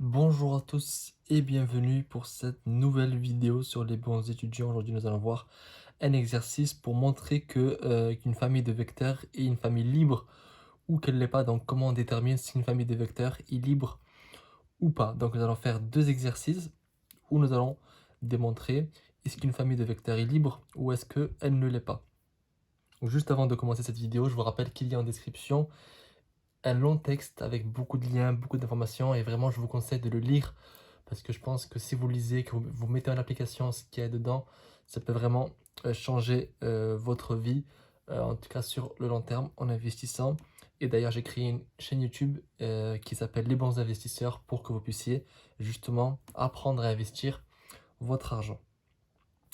Bonjour à tous et bienvenue pour cette nouvelle vidéo sur les bons étudiants. Aujourd'hui, nous allons voir un exercice pour montrer qu'une famille de vecteurs est une famille libre ou qu'elle ne l'est pas. Donc, comment on détermine si une famille de vecteurs est libre ou pas. Donc, nous allons faire deux exercices où nous allons démontrer est-ce qu'une famille de vecteurs est libre ou est-ce qu'elle ne l'est pas. Donc, juste avant de commencer cette vidéo, je vous rappelle qu'il y a en description un long texte avec beaucoup de liens, beaucoup d'informations et vraiment je vous conseille de le lire parce que je pense que si vous lisez, que vous mettez en application ce qu'il y a dedans, ça peut vraiment changer votre vie, en tout cas sur le long terme en investissant. Et d'ailleurs j'ai créé une chaîne YouTube qui s'appelle Les bons investisseurs pour que vous puissiez justement apprendre à investir votre argent.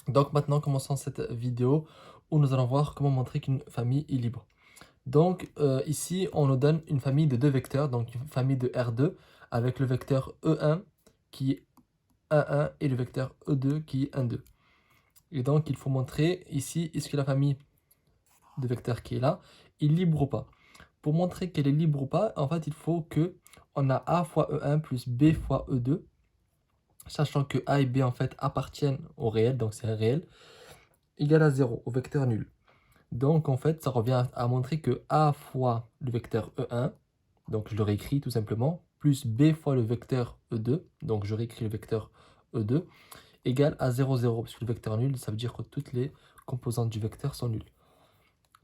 Donc maintenant commençons cette vidéo où nous allons voir comment montrer qu'une famille est libre. Donc ici, on nous donne une famille de deux vecteurs, donc une famille de R2 avec le vecteur E1 qui est 1, et le vecteur E2 qui est 1, 2. Et donc il faut montrer ici, est-ce que la famille de vecteurs qui est là est libre ou pas. Pour montrer qu'elle est libre ou pas, en fait, il faut que on a A fois E1 plus B fois E2, sachant que A et B en fait appartiennent au réel, donc c'est un réel, égal à 0, au vecteur nul. Donc en fait, ça revient à montrer que A fois le vecteur E1, donc je le réécris tout simplement, plus B fois le vecteur E2, donc je réécris le vecteur E2, égale à 0, 0, parce que le vecteur nul, ça veut dire que toutes les composantes du vecteur sont nulles.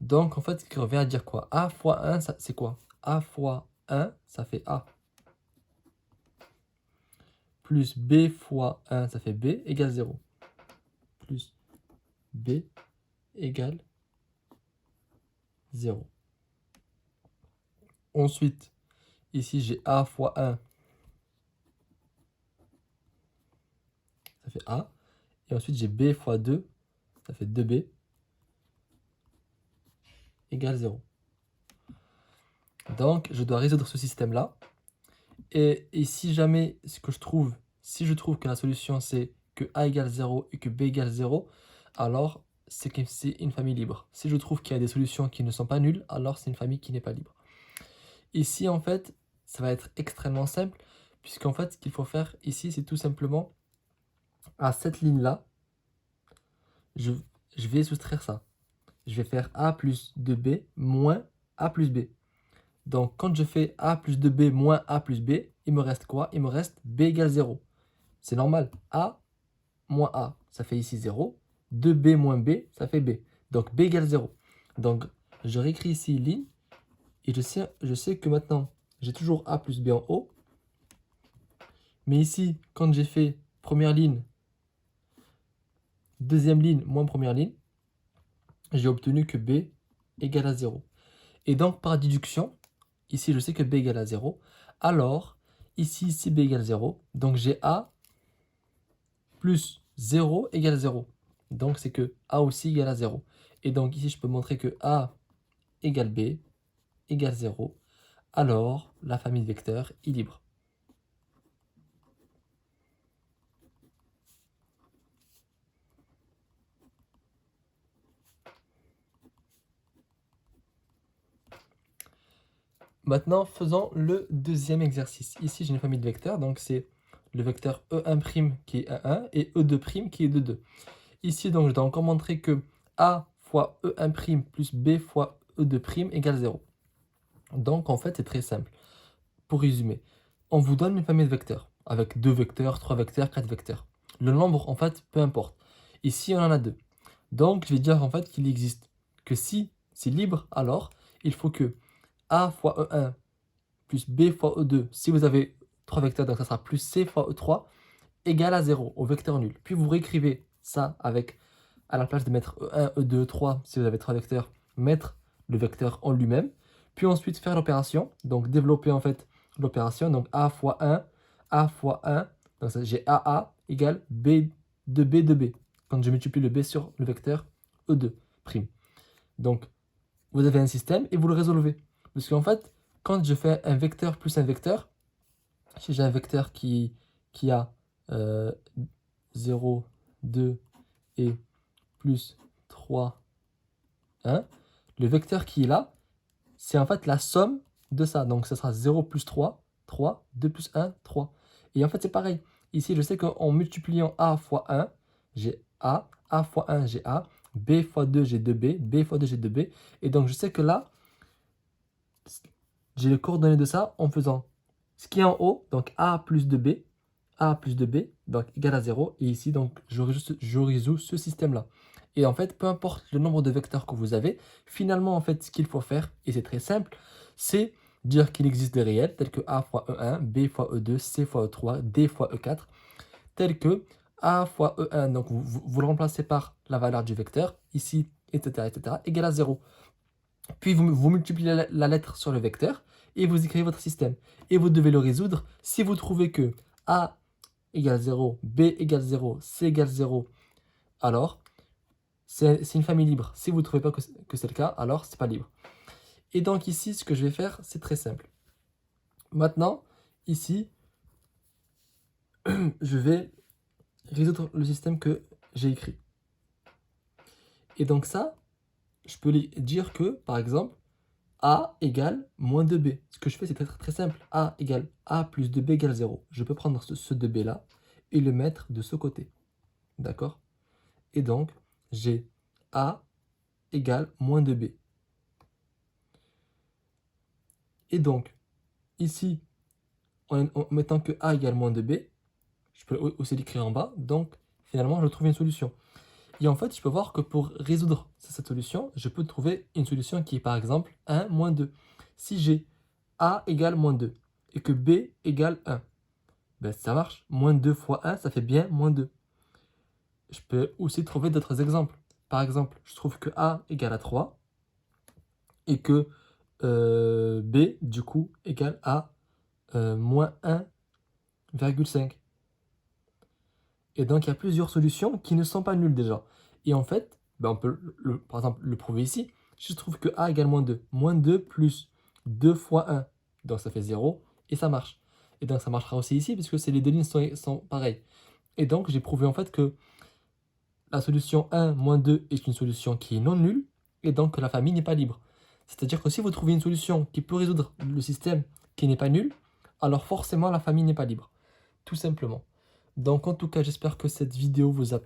Donc en fait, ce qui revient à dire quoi? A fois 1, c'est quoi? A fois 1, ça fait A. Plus B fois 1, ça fait B, égale 0. Plus B égale 0. Ensuite, ici j'ai A fois 1, ça fait A. Et ensuite j'ai B fois 2, ça fait 2B, égale 0. Donc je dois résoudre ce système-là. Et si jamais ce que je trouve, si je trouve que la solution c'est que A égale 0 et que B égale 0, alors c'est une famille libre. Si je trouve qu'il y a des solutions qui ne sont pas nulles, alors c'est une famille qui n'est pas libre. Ici en fait, ça va être extrêmement simple, puisqu'en fait ce qu'il faut faire ici c'est tout simplement à cette ligne-là, je, je vais soustraire ça. Je vais faire A plus 2B moins A plus B. Donc, quand je fais A plus 2B moins A plus B, il me reste quoi? Il me reste B égale 0. C'est normal. A moins A, ça fait ici 0. 2B moins B, ça fait B. Donc, B égale 0. Donc, je réécris ici ligne. Et je sais que maintenant, j'ai toujours A plus B en haut. Mais ici, quand j'ai fait première ligne, deuxième ligne moins première ligne, j'ai obtenu que B égale à 0. Et donc, par déduction, ici, je sais que B égale à 0. Alors, ici, B égale 0. Donc, j'ai A plus 0 égale 0. Donc, c'est que A aussi égale à 0. Et donc, ici, je peux montrer que A égale B égale 0. Alors, la famille de vecteurs est libre. Maintenant, faisons le deuxième exercice. Ici, j'ai une famille de vecteurs. Donc, c'est le vecteur E1' qui est 1 et E2' qui est 2, 2. Ici, donc, je dois encore montrer que A fois E1' plus B fois E2' égale 0. Donc, en fait, c'est très simple. Pour résumer, on vous donne une famille de vecteurs, avec 2 vecteurs, 3 vecteurs, 4 vecteurs. Le nombre, en fait, peu importe. Ici, on en a 2. Donc, je vais dire, en fait, qu'il existe que si c'est libre, alors, il faut que A fois E1 plus B fois E2, si vous avez 3 vecteurs, donc ça sera plus C fois E3, égale à 0, au vecteur nul. Puis vous réécrivez ça avec, à la place de mettre E1, E2, E3, si vous avez 3 vecteurs, mettre le vecteur en lui-même. Puis ensuite faire l'opération, donc développer en fait l'opération, donc A fois 1, A fois 1, donc j'ai AA égale B de B de B, quand je multiplie le B sur le vecteur E2'. Donc vous avez un système et vous le résolvez. Parce qu'en fait, quand je fais un vecteur plus un vecteur, si j'ai un vecteur qui a 0, 2 et plus 3, 1, le vecteur qui est là, c'est en fait la somme de ça. Donc ça sera 0 plus 3, 3, 2 plus 1, 3. Et en fait, c'est pareil. Ici, je sais qu'en multipliant A fois 1, j'ai A. A fois 1, j'ai A. B fois 2, j'ai 2B. B fois 2, j'ai 2B. Et donc, je sais que là, j'ai les coordonnées de ça en faisant ce qui est en haut, donc A plus 2B. A plus 2B, donc égal à 0. Et ici, donc, je résous ce système-là. Et en fait, peu importe le nombre de vecteurs que vous avez, finalement, en fait, ce qu'il faut faire, et c'est très simple, c'est dire qu'il existe des réels tels que A fois E1, B fois E2, C fois E3, D fois E4, tels que A fois E1, donc vous le remplacez par la valeur du vecteur, ici, etc., égal à 0. Puis vous multipliez la lettre sur le vecteur et vous écrivez votre système. Et vous devez le résoudre si vous trouvez que A égale 0, B égale 0, C égale 0, alors c'est une famille libre. Si vous ne trouvez pas que c'est le cas, alors c'est pas libre. Et donc ici, ce que je vais faire, c'est très simple. Maintenant, ici, je vais résoudre le système que j'ai écrit. Et donc ça, je peux dire que, par exemple, A égale moins 2B. Ce que je fais, c'est très simple. A égale A plus 2B égale 0. Je peux prendre ce 2B là et le mettre de ce côté. D'accord? Et donc, j'ai A égale moins 2B. Et donc, ici, en mettant que A égale moins 2B, je peux aussi l'écrire en bas. Donc, finalement, je trouve une solution. Et en fait, je peux voir que pour résoudre cette solution, je peux trouver une solution qui est par exemple 1 moins 2. Si j'ai A égale moins 2 et que B égale 1, ben ça marche. Moins 2 fois 1, ça fait bien moins 2. Je peux aussi trouver d'autres exemples. Par exemple, je trouve que A égale à 3 et que B, du coup, égale à moins 1,5. Et donc, il y a plusieurs solutions qui ne sont pas nulles déjà. Et en fait, ben on peut, par exemple, le prouver ici. Je trouve que A égale moins 2. Moins 2 plus 2 fois 1. Donc, ça fait 0. Et ça marche. Et donc, ça marchera aussi ici, puisque les deux lignes sont pareilles. Et donc, j'ai prouvé en fait que la solution 1 moins 2 est une solution qui est non nulle. Et donc, que la famille n'est pas libre. C'est-à-dire que si vous trouvez une solution qui peut résoudre le système qui n'est pas nul, alors forcément, la famille n'est pas libre. Tout simplement. Donc en tout cas, j'espère que cette vidéo vous a